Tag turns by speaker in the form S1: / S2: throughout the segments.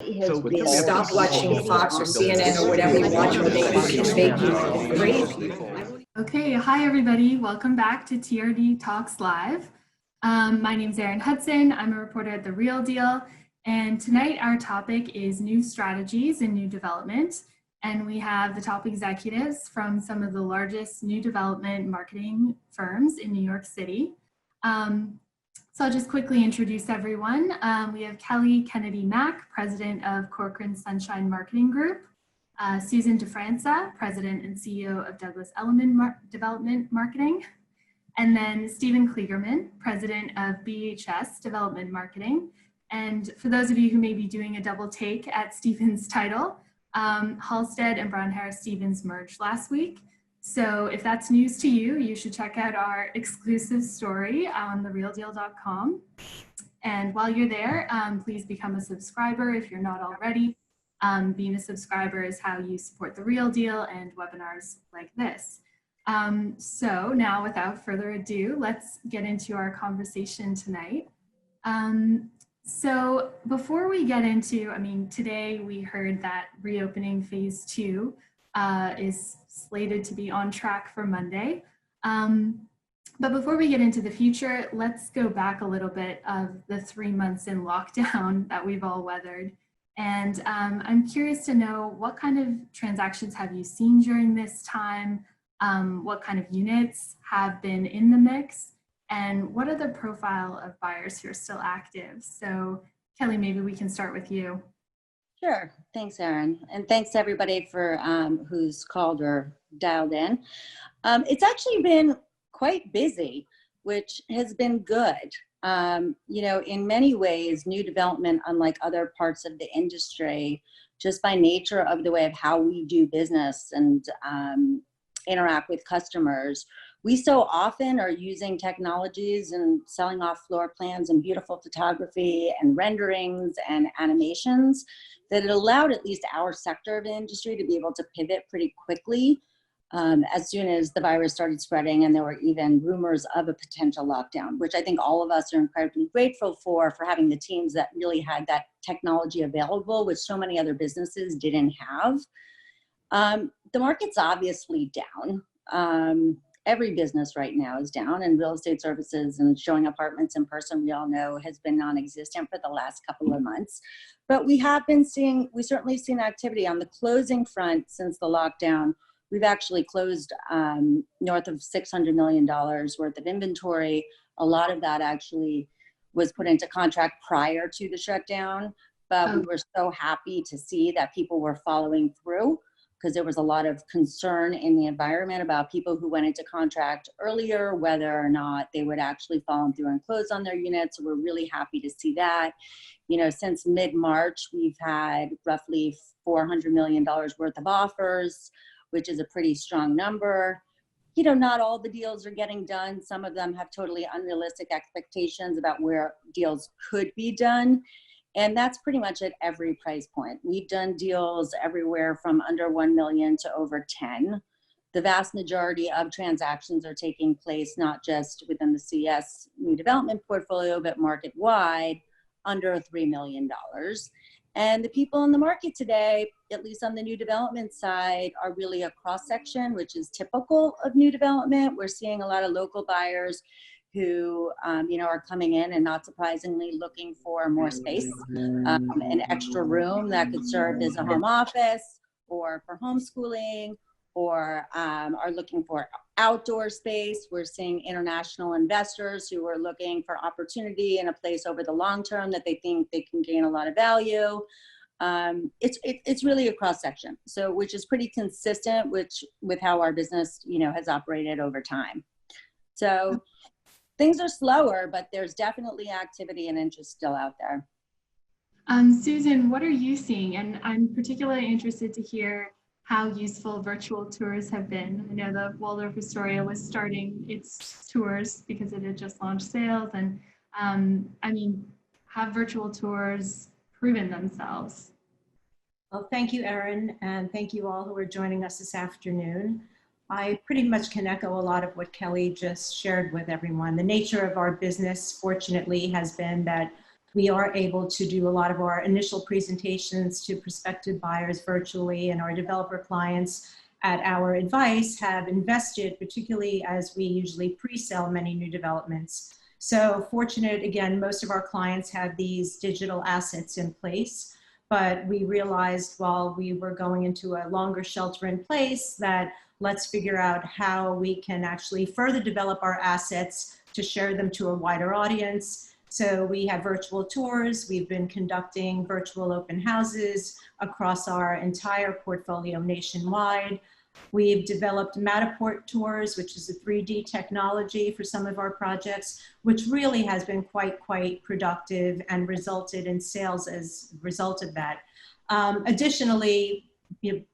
S1: Stop watching Fox or CNN or whatever you watch with fake people, great people.
S2: Okay, hi everybody. Welcome back to TRD Talks Live. My name is Erin Hudson. I'm a reporter at The Real Deal. And tonight our topic is new strategies in new development. And we have the top executives from some of the largest new development marketing firms in New York City. So I'll just quickly introduce everyone. We have Kelly Kennedy Mack, president of Corcoran Sunshine Marketing Group. Susan DeFranca, president and CEO of Douglas Elliman Development Marketing. And then Stephen Kliegerman, president of BHS Development Marketing. And for those of you who may be doing a double take at Stephen's title, Halstead and Brown Harris Stevens merged last week. So if that's news to you, you should check out our exclusive story on therealdeal.com. And while you're there, please become a subscriber if you're not already. Being a subscriber is how you support The Real Deal and webinars like this. So now without further ado, let's get into our conversation tonight. So before we get into, today we heard that reopening phase 2 is slated to be on track for Monday. But before we get into the future, let's go back a little bit of the 3 months in lockdown that we've all weathered. And I'm curious to know, what kind of transactions have you seen during this time? What kind of units have been in the mix? And what are the profile of buyers who are still active? So Kelly, maybe we can start with you.
S3: Sure. Thanks, Erin. And thanks to everybody for who's called or dialed in. It's actually been quite busy, which has been good. In many ways, new development, unlike other parts of the industry, just by nature of the way of how we do business and interact with customers, we so often are using technologies and selling off floor plans and beautiful photography and renderings and animations that it allowed at least our sector of the industry to be able to pivot pretty quickly as soon as the virus started spreading and there were even rumors of a potential lockdown, which I think all of us are incredibly grateful for having the teams that really had that technology available, which so many other businesses didn't have. The market's obviously down. Every business right now is down, and real estate services and showing apartments in person, we all know, has been non-existent for the last couple of months. But we certainly seen activity on the closing front since the lockdown. We've actually closed north of $600 million worth of inventory. A lot of that actually was put into contract prior to the shutdown, but we were so happy to see that people were following through, because there was a lot of concern in the environment about people who went into contract earlier, whether or not they would actually follow through and close on their units. So we're really happy to see that. Since mid-March, we've had roughly $400 million worth of offers, which is a pretty strong number. Not all the deals are getting done. Some of them have totally unrealistic expectations about where deals could be done. And that's pretty much at every price point. We've done deals everywhere from under 1 million to over 10. The vast majority of transactions are taking place not just within the CS new development portfolio, but market-wide, under $3 million. And the people in the market today, at least on the new development side, are really a cross-section, which is typical of new development. We're seeing a lot of local buyers who are coming in and, not surprisingly, looking for more space, an extra room that could serve as a home office or for homeschooling, or are looking for outdoor space. We're seeing international investors who are looking for opportunity in a place over the long term that they think they can gain a lot of value. It's really a cross section, which is pretty consistent with how our business has operated over time. So things are slower, but there's definitely activity and interest still out there.
S2: Susan, what are you seeing? And I'm particularly interested to hear how useful virtual tours have been. I know the Waldorf Astoria was starting its tours because it had just launched sales. And have virtual tours proven themselves?
S4: Well, thank you, Erin, and thank you all who are joining us this afternoon. I pretty much can echo a lot of what Kelly just shared with everyone. The nature of our business, fortunately, has been that we are able to do a lot of our initial presentations to prospective buyers virtually, and our developer clients at our advice have invested, particularly as we usually pre-sell many new developments. So fortunate, again, most of our clients have these digital assets in place, but we realized while we were going into a longer shelter in place that let's figure out how we can actually further develop our assets to share them to a wider audience. So we have virtual tours. We've been conducting virtual open houses across our entire portfolio nationwide. We've developed Matterport tours, which is a 3D technology for some of our projects, which really has been quite productive and resulted in sales as a result of that. Additionally,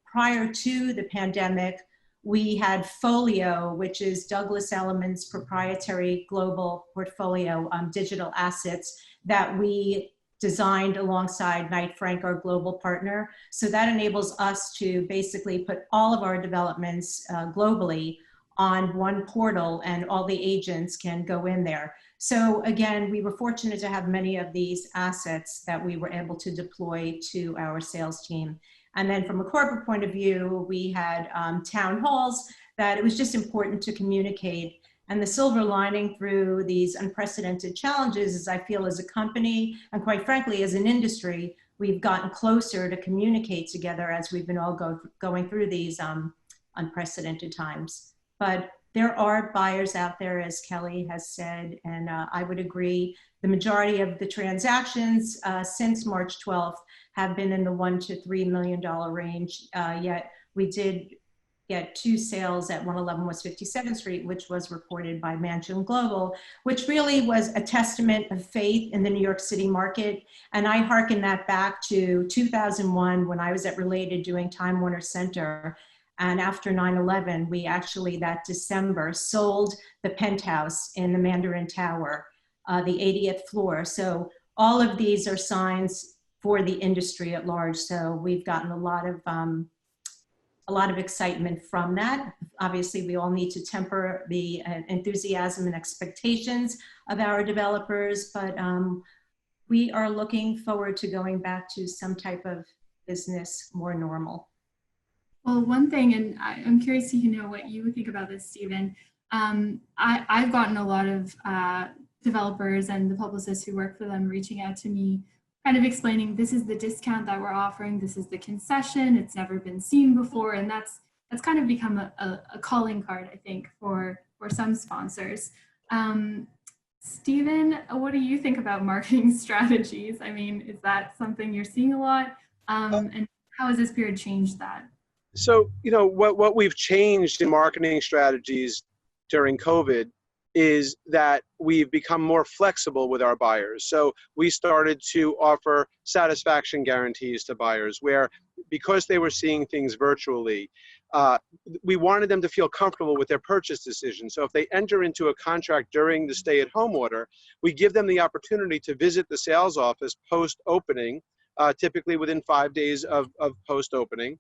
S4: prior to the pandemic, we had Folio, which is Douglas Elliman's proprietary global portfolio digital assets that we designed alongside Knight Frank, our global partner. So that enables us to basically put all of our developments globally on one portal, and all the agents can go in there. So again, we were fortunate to have many of these assets that we were able to deploy to our sales team. And then from a corporate point of view, we had town halls that it was just important to communicate. And the silver lining through these unprecedented challenges is I feel as a company, and quite frankly, as an industry, we've gotten closer to communicate together as we've been all going through these unprecedented times. But there are buyers out there, as Kelly has said, and I would agree. The majority of the transactions since March 12th have been in the $1 to $3 million range, yet we did get 2 sales at 111 West 57th Street, which was reported by Mansion Global, which really was a testament of faith in the New York City market. And I hearken that back to 2001 when I was at Related doing Time Warner Center. And after 9/11, we actually that December sold the penthouse in the Mandarin Tower, the 80th floor. So all of these are signs for the industry at large. So we've gotten a lot of excitement from that. Obviously, we all need to temper the enthusiasm and expectations of our developers, but we are looking forward to going back to some type of business more normal.
S2: Well, one thing, and I'm curious to know what you think about this, Stephen. I've gotten a lot of developers and the publicists who work for them reaching out to me, kind of explaining this is the discount that we're offering, this is the concession, it's never been seen before, and that's kind of become a calling card, I think, for some sponsors. Stephen, what do you think about marketing strategies? I mean, is that something you're seeing a lot? And how has this period changed that?
S5: So, what we've changed in marketing strategies during COVID is that we've become more flexible with our buyers. So we started to offer satisfaction guarantees to buyers where, because they were seeing things virtually, we wanted them to feel comfortable with their purchase decision. So if they enter into a contract during the stay-at-home order, we give them the opportunity to visit the sales office post-opening, typically within 5 days of post-opening,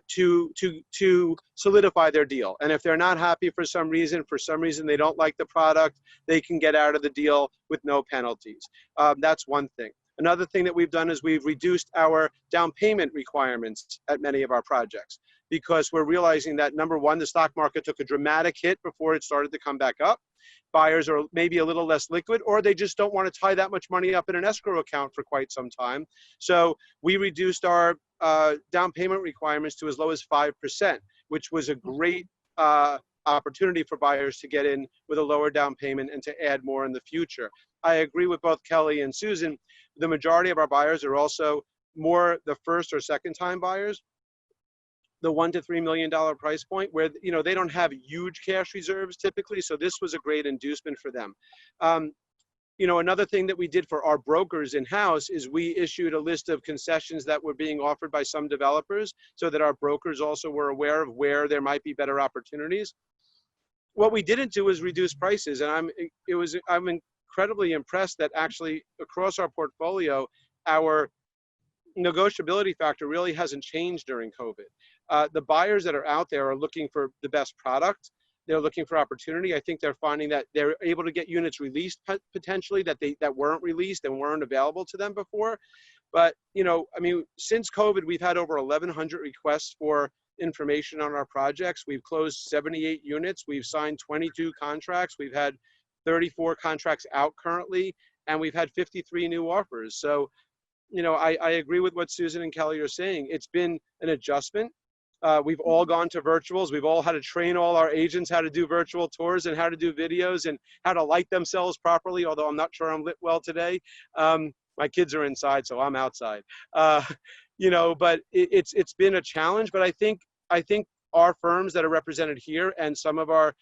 S5: to solidify their deal. And if they're not happy for some reason they don't like the product, they can get out of the deal with no penalties. That's one thing. Another thing that we've done is we've reduced our down payment requirements at many of our projects, because we're realizing that, number one, the stock market took a dramatic hit before it started to come back up. Buyers are maybe a little less liquid, or they just don't want to tie that much money up in an escrow account for quite some time. So we reduced our down payment requirements to as low as 5%, which was a great opportunity for buyers to get in with a lower down payment and to add more in the future. I agree with both Kelly and Susan. The majority of our buyers are also more the first or second time buyers. The $1 to $3 million price point, where they don't have huge cash reserves typically, so this was a great inducement for them. Another thing that we did for our brokers in-house is we issued a list of concessions that were being offered by some developers, so that our brokers also were aware of where there might be better opportunities. What we didn't do is reduce prices, and I'm incredibly impressed that actually across our portfolio, our negotiability factor really hasn't changed during COVID. The buyers that are out there are looking for the best product. they're looking for opportunity. I think they're finding that they're able to get units released potentially that weren't released and weren't available to them before. But, you know, I mean, since COVID, we've had over 1,100 requests for information on our projects. We've closed 78 units. We've signed 22 contracts. We've had 34 contracts out currently, and we've had 53 new offers. So, you know, I agree with what Susan and Kelly are saying. It's been an adjustment. We've all gone to virtuals. We've all had to train all our agents how to do virtual tours and how to do videos and how to light themselves properly, although I'm not sure I'm lit well today. My kids are inside, so I'm outside. You know, but it's been a challenge, but I think our firms that are represented here and some of our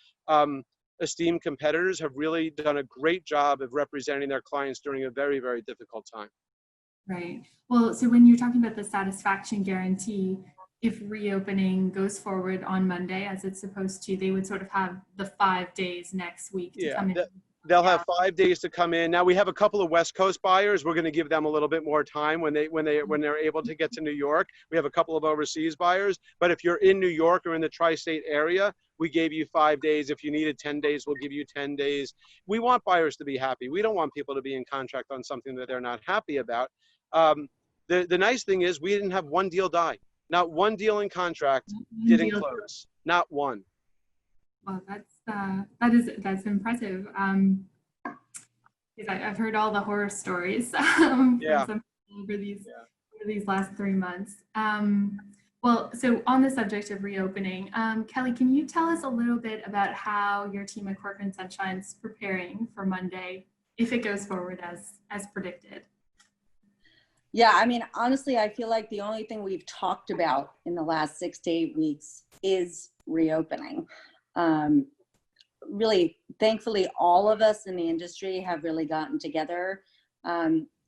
S5: esteemed competitors have really done a great job of representing their clients during a very, very difficult time.
S2: Right. Well, so when you're talking about the satisfaction guarantee, if reopening goes forward on Monday as it's supposed to, they would sort of have the 5 days next week to come in.
S5: They'll have 5 days to come in. Now we have a couple of West Coast buyers. We're going to give them a little bit more time when they're able to get to New York. We have a couple of overseas buyers. But if you're in New York or in the tri-state area, we gave you 5 days. If you needed 10 days, we'll give you 10 days. We want buyers to be happy. We don't want people to be in contract on something that they're not happy about. The nice thing is we didn't have one deal die. Not one deal in contract didn't close. Not one.
S2: Well, that's impressive. Because I've heard all the horror stories over these last 3 months. Well, so on the subject of reopening, Kelly, can you tell us a little bit about how your team at Corcoran Sunshine's preparing for Monday if it goes forward as predicted?
S3: Yeah, I mean, honestly, I feel like the only thing we've talked about in the last 6 to 8 weeks is reopening. Really, thankfully, all of us in the industry have really gotten together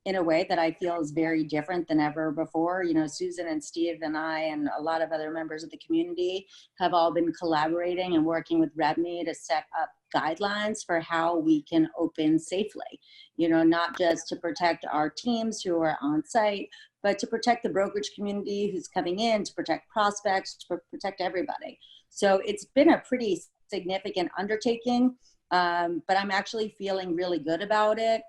S3: in a way that I feel is very different than ever before. You know, Susan and Steve and I and a lot of other members of the community have all been collaborating and working with REBNY to set up guidelines for how we can open safely, you know, not just to protect our teams who are on site, but to protect the brokerage community who's coming in, to protect prospects, to protect everybody. So it's been a pretty significant undertaking, but I'm actually feeling really good about it.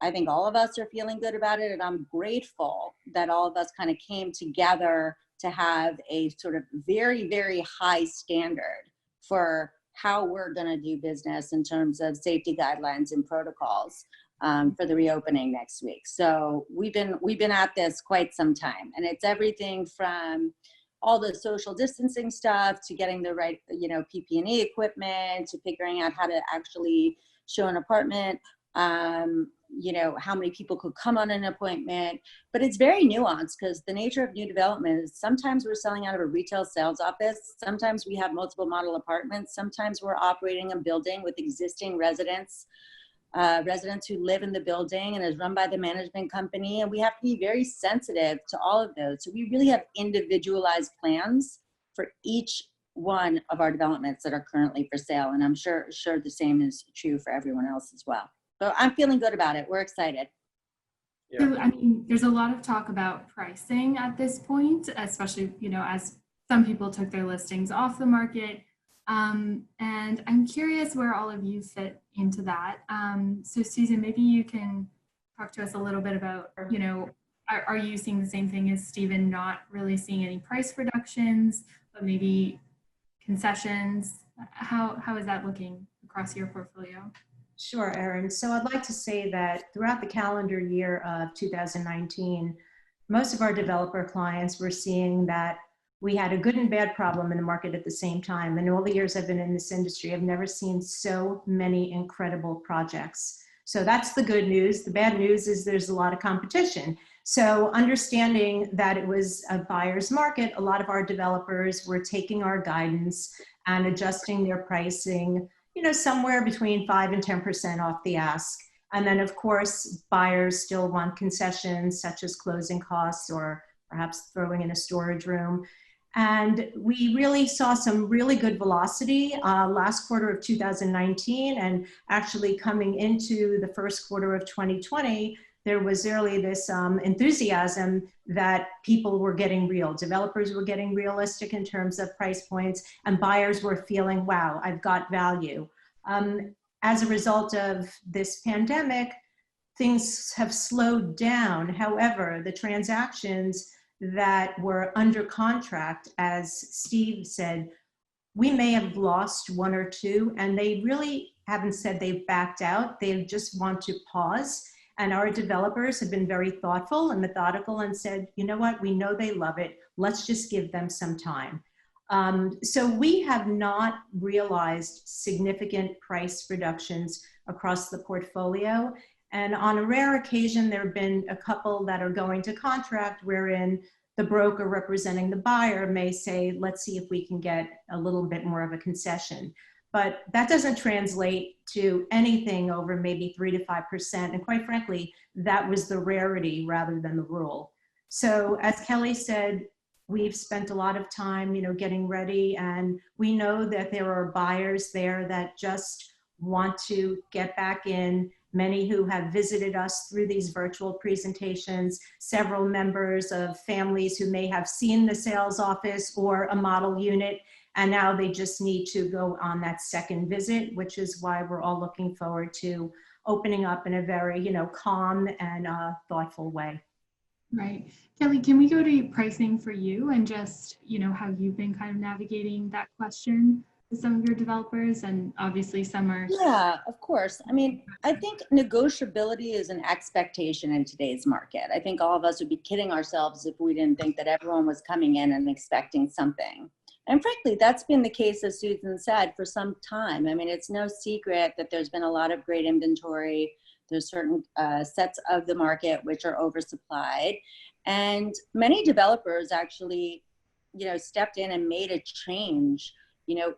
S3: I think all of us are feeling good about it, and I'm grateful that all of us kind of came together to have a sort of very, very high standard for how we're going to do business in terms of safety guidelines and protocols for the reopening next week. So we've been at this quite some time, and it's everything from all the social distancing stuff to getting the right, you know, PPE equipment, to figuring out how to actually show an apartment, you know, how many people could come on an appointment. But it's very nuanced because the nature of new development is sometimes we're selling out of a retail sales office. Sometimes we have multiple model apartments. Sometimes we're operating a building with existing residents who live in the building and is run by the management company. And we have to be very sensitive to all of those. So we really have individualized plans for each one of our developments that are currently for sale. And I'm sure the same is true for everyone else as well. So I'm feeling good about it. We're excited.
S5: Yeah.
S2: So, I mean, there's a lot of talk about pricing at this point, especially, you know, as some people took their listings off the market. And I'm curious where all of you fit into that. So Susan, maybe you can talk to us a little bit about, you know, are you seeing the same thing as Stephen, not really seeing any price reductions, but maybe concessions? How is that looking across your portfolio?
S4: Sure, Erin. So I'd like to say that throughout the calendar year of 2019, most of our developer clients were seeing that we had a good and bad problem in the market at the same time. And all the years I've been in this industry, I've never seen so many incredible projects. So that's the good news. The bad news is there's a lot of competition. So understanding that it was a buyer's market, a lot of our developers were taking our guidance and adjusting their pricing, you know, somewhere between 5 and 10% off the ask. And then of course, buyers still want concessions such as closing costs or perhaps throwing in a storage room. And we really saw some really good velocity last quarter of 2019, and actually coming into the first quarter of 2020, there was really this enthusiasm that people were getting real. Developers were getting realistic in terms of price points, and buyers were feeling, wow, I've got value. As a result of this pandemic, things have slowed down. However, the transactions that were under contract, as Steve said, we may have lost one or two, and they really haven't said they've backed out. They just want to pause. And our developers have been very thoughtful and methodical and said, you know what, we know they love it. Let's just give them some time. So we have not realized significant price reductions across the portfolio. And on a rare occasion, there have been a couple that are going to contract wherein the broker representing the buyer may say, let's see if we can get a little bit more of a concession. But that doesn't translate to anything over maybe 3 to 5%. And quite frankly, that was the rarity rather than the rule. So as Kelly said, we've spent a lot of time, getting ready, and we know that there are buyers there that just want to get back in. Many who have visited us through these virtual presentations, several members of families who may have seen the sales office or a model unit, and now they just need to go on that second visit, which is why we're all looking forward to opening up in a very, calm and thoughtful way.
S2: Right. Kelly, can we go to pricing for you and just, how you've been kind of navigating that question with some of your developers, and obviously some are.
S3: Yeah, of course. I mean, I think negotiability is an expectation in today's market. I think all of us would be kidding ourselves if we didn't think that everyone was coming in and expecting something. And frankly, that's been the case, as Susan said, for some time. I mean, it's no secret that there's been a lot of great inventory. There's certain sets of the market which are oversupplied. And many developers actually, stepped in and made a change,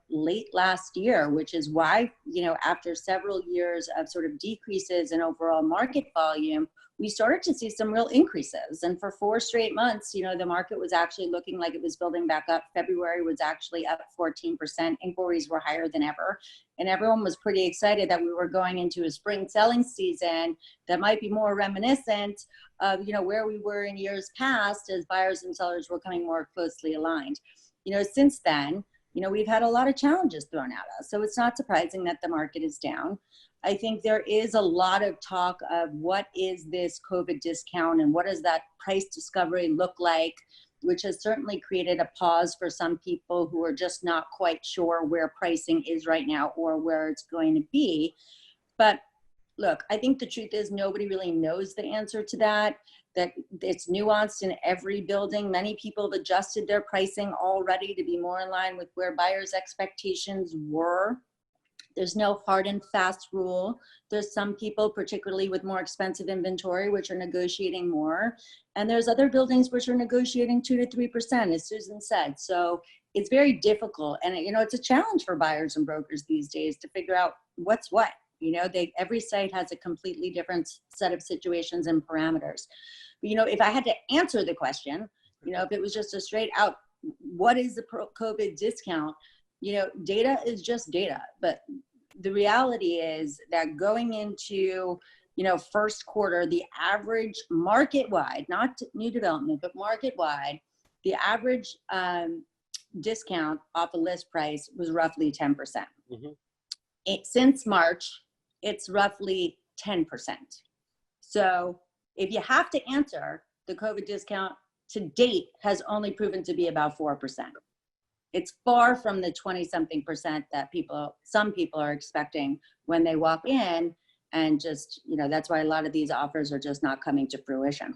S3: late last year, which is why, after several years of sort of decreases in overall market volume, we started to see some real increases. And for 4 straight months, the market was actually looking like it was building back up. February was actually up 14%. Inquiries were higher than ever. And everyone was pretty excited that we were going into a spring selling season that might be more reminiscent of, where we were in years past as buyers and sellers were coming more closely aligned. Since then, we've had a lot of challenges thrown at us. So it's not surprising that the market is down. I think there is a lot of talk of what is this COVID discount and what does that price discovery look like, which has certainly created a pause for some people who are just not quite sure where pricing is right now or where it's going to be. But look, I think the truth is nobody really knows the answer to that it's nuanced in every building. Many people have adjusted their pricing already to be more in line with where buyers' expectations were. There's no hard and fast rule. There's some people, particularly with more expensive inventory, which are negotiating more. And there's other buildings which are negotiating 2 to 3%, as Susan said. So it's very difficult. And it's a challenge for buyers and brokers these days to figure out what's what. Every site has a completely different set of situations and parameters. But, if I had to answer the question, if it was just a straight out, what is the COVID discount? Data is just data, but the reality is that going into, first quarter, the average market-wide, not new development, but market-wide, the average discount off a list price was roughly 10%. Mm-hmm. Since March, it's roughly 10%. So if you have to answer, the COVID discount to date has only proven to be about 4%. It's far from the 20-something% that some people are expecting when they walk in, and just, that's why a lot of these offers are just not coming to fruition.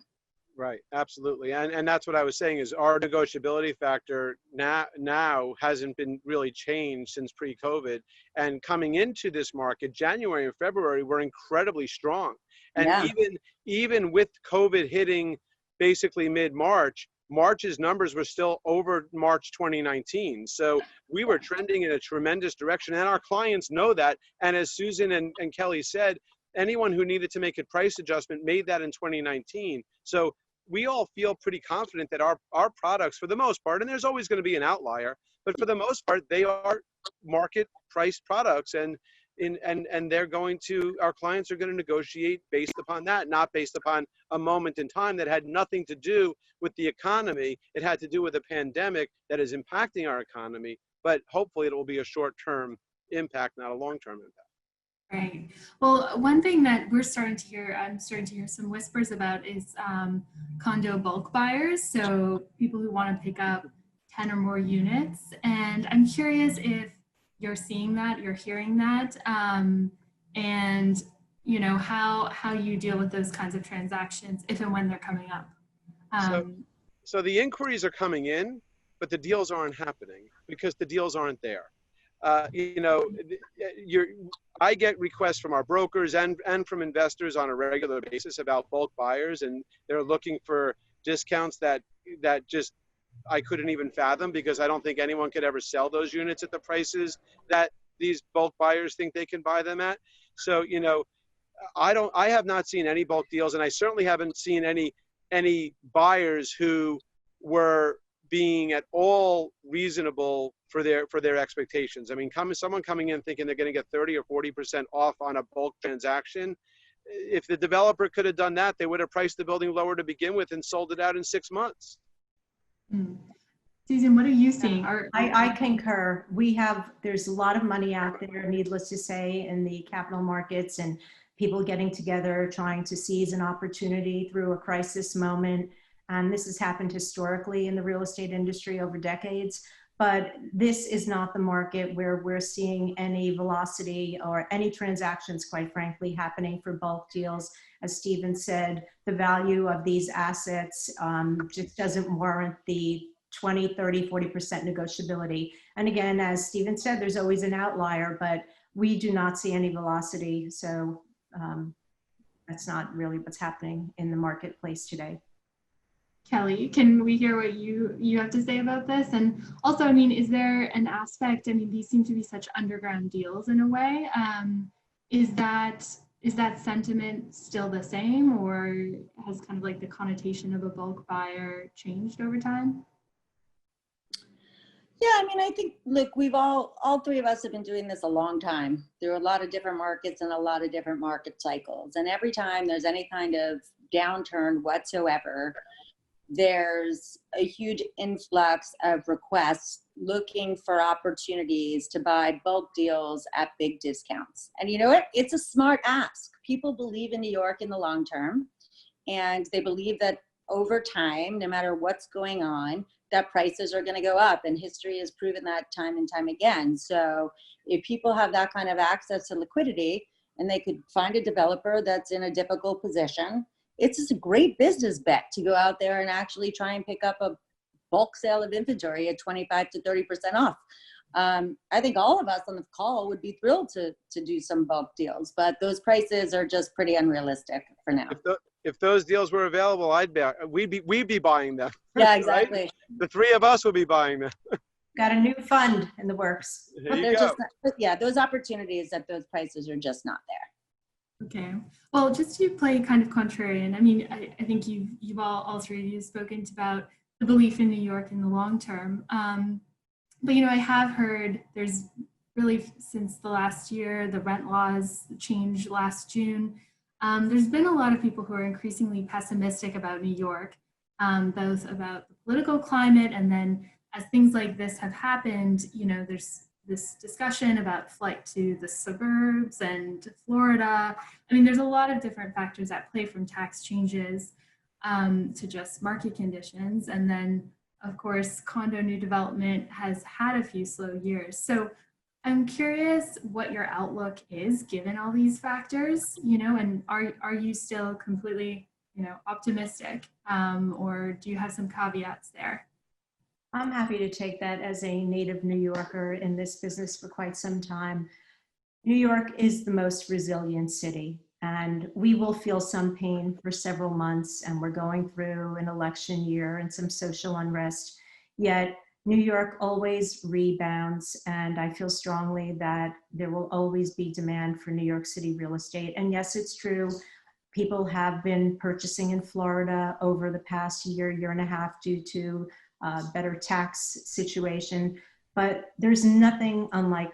S5: Right, absolutely. And that's what I was saying is our negotiability factor now hasn't been really changed since pre-COVID. And coming into this market, January and February were incredibly strong. And even with COVID hitting basically mid-March, March's numbers were still over March 2019. So we were trending in a tremendous direction, and our clients know that. And as Susan and Kelly said, anyone who needed to make a price adjustment made that in 2019. So we all feel pretty confident that our products, for the most part, and there's always going to be an outlier, but for the most part, they are market priced products. And and they're going to, our clients are going to negotiate based upon that, not based upon a moment in time that had nothing to do with the economy. It had to do with a pandemic that is impacting our economy, but hopefully it will be a short-term impact, not a long-term impact.
S2: Right. Well, one thing that we're starting to hear, I'm starting to hear some whispers about is condo bulk buyers. So people who want to pick up 10 or more units. And I'm curious if you're seeing that, you're hearing that, and you know, how you deal with those kinds of transactions if and when they're coming up.
S5: So the inquiries are coming in, but the deals aren't happening because the deals aren't there. You know, I get requests from our brokers and from investors on a regular basis about bulk buyers, and they're looking for discounts that just I couldn't even fathom, because I don't think anyone could ever sell those units at the prices that these bulk buyers think they can buy them at. So, you know, I have not seen any bulk deals, and I certainly haven't seen any buyers who were being at all reasonable for their expectations. I mean, someone coming in thinking they're going to get 30 or 40% off on a bulk transaction. If the developer could have done that, they would have priced the building lower to begin with and sold it out in 6 months.
S2: Susan, what are you seeing?
S4: I concur. There's a lot of money out there, needless to say, in the capital markets, and people getting together, trying to seize an opportunity through a crisis moment. And this has happened historically in the real estate industry over decades. But this is not the market where we're seeing any velocity or any transactions, quite frankly, happening for bulk deals. As Stephen said, the value of these assets just doesn't warrant the 20, 30, 40% negotiability. And again, as Stephen said, there's always an outlier, but we do not see any velocity. So that's not really what's happening in the marketplace today.
S2: Kelly, can we hear what you have to say about this? And also, I mean, is there an aspect, I mean, these seem to be such underground deals in a way. Is that sentiment still the same, or has kind of like the connotation of a bulk buyer changed over time?
S3: Yeah, I mean, I think, look, we've all three of us have been doing this a long time through a lot of different markets and a lot of different market cycles. And every time there's any kind of downturn whatsoever, there's a huge influx of requests looking for opportunities to buy bulk deals at big discounts. And you know what? It's a smart ask. People believe in New York in the long term, and they believe that over time, no matter what's going on, that prices are going to go up. And history has proven that time and time again. So if people have that kind of access to liquidity, and they could find a developer that's in a difficult position, it's just a great business bet to go out there and actually try and pick up a bulk sale of inventory at 25 to 30% off. I think all of us on the call would be thrilled to do some bulk deals, but those prices are just pretty unrealistic for now.
S5: If those deals were available, we'd be buying them.
S3: Yeah, exactly.
S5: Right? The three of us would be buying them.
S4: Got a new fund in the works.
S3: Those opportunities at those prices are just not there.
S2: Okay. Well, just to play kind of contrarian, I mean, I think you've all three of you have spoken about the belief in New York in the long term. But, you know, I have heard there's really, since the last year, the rent laws changed last June. There's been a lot of people who are increasingly pessimistic about New York, both about the political climate, and then as things like this have happened, you know, there's this discussion about flight to the suburbs and to Florida. I mean, there's a lot of different factors at play, from tax changes to just market conditions. And then, of course, condo new development has had a few slow years. So I'm curious what your outlook is given all these factors, you know, and are you still completely, you know, optimistic, or do you have some caveats there?
S4: I'm happy to take that as a native New Yorker in this business for quite some time. New York is the most resilient city, and we will feel some pain for several months, and we're going through an election year and some social unrest, yet New York always rebounds, and I feel strongly that there will always be demand for New York City real estate. And yes, it's true, people have been purchasing in Florida over the past year and a half due to better tax situation, but there's nothing unlike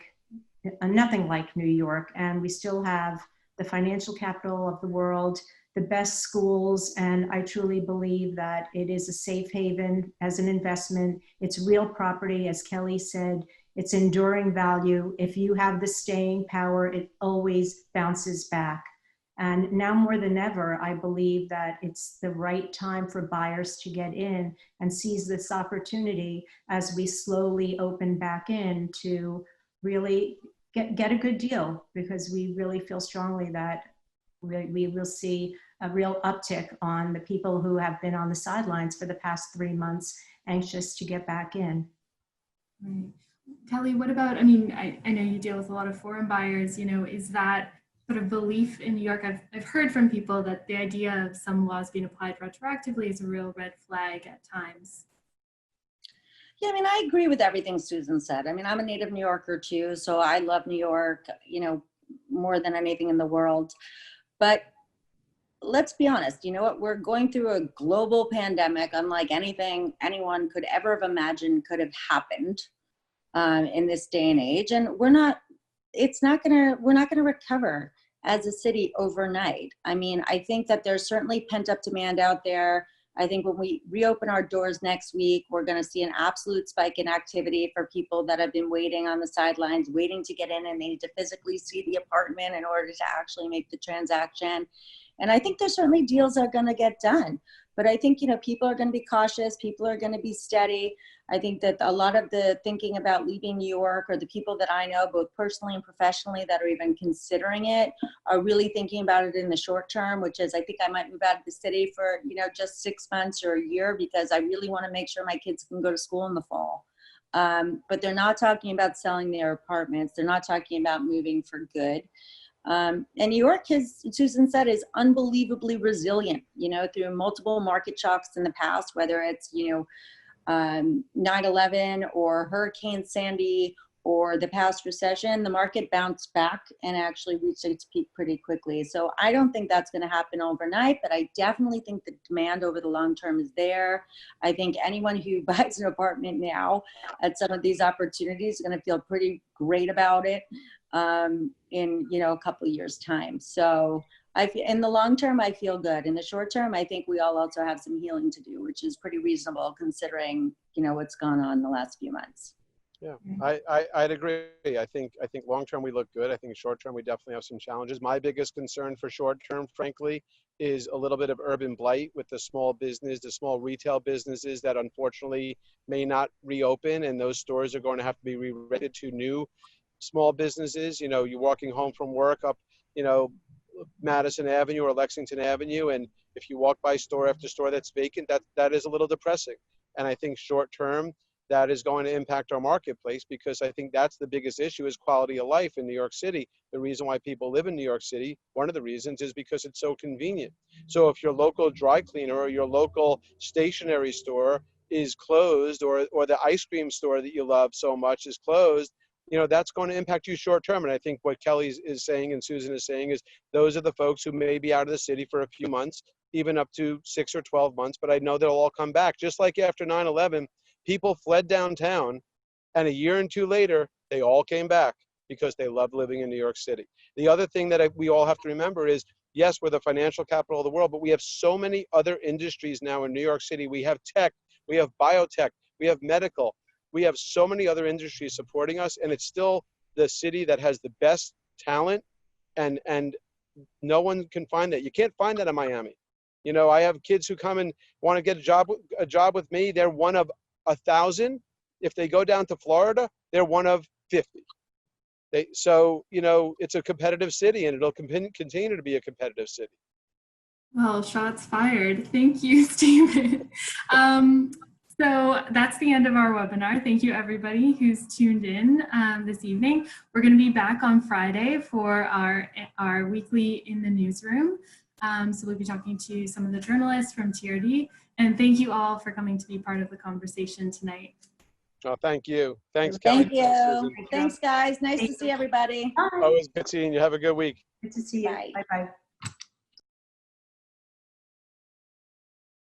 S4: nothing like New York. And we still have the financial capital of the world, the best schools, and I truly believe that it is a safe haven as an investment. It's real property, as Kelly said, it's enduring value. If you have the staying power, it always bounces back. And now more than ever, I believe that it's the right time for buyers to get in and seize this opportunity as we slowly open back in to really get a good deal, because we really feel strongly that we will see a real uptick on the people who have been on the sidelines for the past 3 months, anxious to get back in.
S2: Right. Kelly, what about, I mean, I know you deal with a lot of foreign buyers, you know, is that sort of belief in New York? I've heard from people that the idea of some laws being applied retroactively is a real red flag at times.
S3: Yeah, I mean, I agree with everything Susan said. I mean, I'm a native New Yorker too, so I love New York, you know, more than anything in the world. But let's be honest, you know what? We're going through a global pandemic, unlike anything anyone could ever have imagined could have happened in this day and age. And we're not gonna recover as a city overnight. I mean, I think that there's certainly pent up demand out there. I think when we reopen our doors next week, we're going to see an absolute spike in activity for people that have been waiting on the sidelines, waiting to get in, and they need to physically see the apartment in order to actually make the transaction. And I think there's certainly deals that are going to get done. But I think, you know, people are going to be cautious. People are going to be steady. I think that a lot of the thinking about leaving New York, or the people that I know, both personally and professionally, that are even considering it, are really thinking about it in the short term, which is, I think I might move out of the city for, you know, just 6 months or a year, because I really want to make sure my kids can go to school in the fall. But they're not talking about selling their apartments. They're not talking about moving for good. And New York, as Susan said, is unbelievably resilient, you know, through multiple market shocks in the past, whether it's, you know, 9/11 or Hurricane Sandy or the past recession, the market bounced back and actually reached its peak pretty quickly. So I don't think that's going to happen overnight, but I definitely think the demand over the long term is there. I think anyone who buys an apartment now at some of these opportunities is going to feel pretty great about it in, you know, a couple of years' time. So in the long term, I feel good. In the short term, I think we all also have some healing to do, which is pretty reasonable considering, you know, what's gone on in the last few months.
S5: Yeah, I'd agree. I think long term we look good. I think short term we definitely have some challenges. My biggest concern for short term, frankly, is a little bit of urban blight with the small business, the small retail businesses that unfortunately may not reopen, and those stores are going to have to be re-rented to new small businesses. You know, you're walking home from work up, you know, Madison Avenue or Lexington Avenue, and if you walk by store after store that's vacant, that is a little depressing. And I think short term, that is going to impact our marketplace, because I think that's the biggest issue, is quality of life in New York City. The reason why people live in New York City, one of the reasons, is because it's so convenient. So if your local dry cleaner or your local stationery store is closed, or the ice cream store that you love so much is closed, you know, that's going to impact you short term. And I think what Kelly is saying and Susan is saying is those are the folks who may be out of the city for a few months, even up to 6 or 12 months, but I know they'll all come back. Just like after 9/11, people fled downtown, and a year and two later, they all came back because they loved living in New York City. The other thing that we all have to remember is, yes, we're the financial capital of the world, but we have so many other industries now in New York City. We have tech, we have biotech, we have medical. We have so many other industries supporting us, and it's still the city that has the best talent, and no one can find that. You can't find that in Miami. You know, I have kids who come and want to get a job with me. They're one of 1,000. If they go down to Florida, they're one of 50. So, you know, it's a competitive city, and it'll continue to be a competitive city.
S2: Well, shots fired. Thank you, Stephen. So that's the end of our webinar. Thank you, everybody who's tuned in this evening. We're going to be back on Friday for our weekly In the Newsroom. So we'll be talking to some of the journalists from TRD. And thank you all for coming to be part of the conversation tonight.
S5: Oh, thank you. Thanks, Kelly.
S3: Thank you. Thanks, guys. Nice to see everybody.
S4: Bye.
S5: Always good seeing you. Have a good week.
S4: Good to see you.
S3: Bye.
S4: Bye-bye.